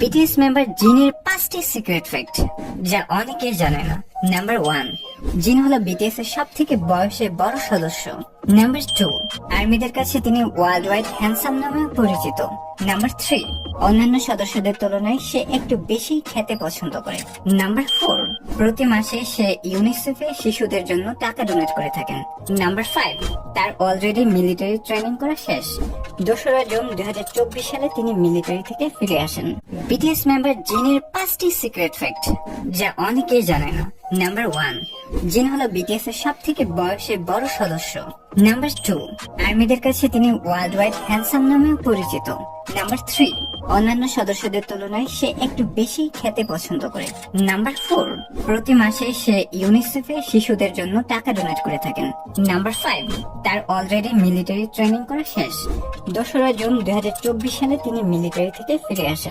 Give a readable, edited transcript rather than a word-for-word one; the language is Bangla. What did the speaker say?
বিটিএস মেম্বার জিনের 5টি সিক্রেট ফ্যাক্ট যা অনেকেই জানে না। নাম্বার 1, জিন হলো বিটিএস এর সব থেকে বয়সে বড় সদস্য। নাম্বার 2, আর্মিদের কাছে তিনি ওয়ার্ল্ড ওয়াইড হ্যান্ডসাম নামেও পরিচিত। নাম্বার 3, অন্যান্য সদস্যদের তুলনায় সে একটু বেশি খেতে পছন্দ করে। নাম্বার 4, প্রতি মাসে সে ইউনিসেফে শিশুদের জন্য টাকা ডোনেট করে থাকেন। নাম্বার 5, তার অলরেডি মিলিটারি ট্রেনিং করা শেষ। 2রা জুন 2024 সালে তিনি মিলিটারি থেকে ফিরে আসেন। বিটিএস মেম্বার জিনের 5টি সিক্রেট ফ্যাক্ট যা অনেকেই জানে না। নাম্বার 1, জিন হলো বিটিএস এর সব থেকে বয়সে বড় সদস্য। নাম্বার 2, আর্মিদের কাছে তিনি ওয়ার্ল্ড ওয়াইড হ্যান্ডসাম নামেও পরিচিত। নাম্বার 3, অন্যান্য সদস্যদের তুলনায় সে একটু বেশি খেতে পছন্দ করে। নাম্বার 4, প্রতি মাসে সে ইউনিসেফে শিশুদের জন্য টাকা ডোনেট করে থাকেন। নাম্বার 5, তার অলরেডি মিলিটারি ট্রেনিং করা শেষ। 2রা জুন 2024 সালে তিনি মিলিটারি থেকে ফিরে আসেন।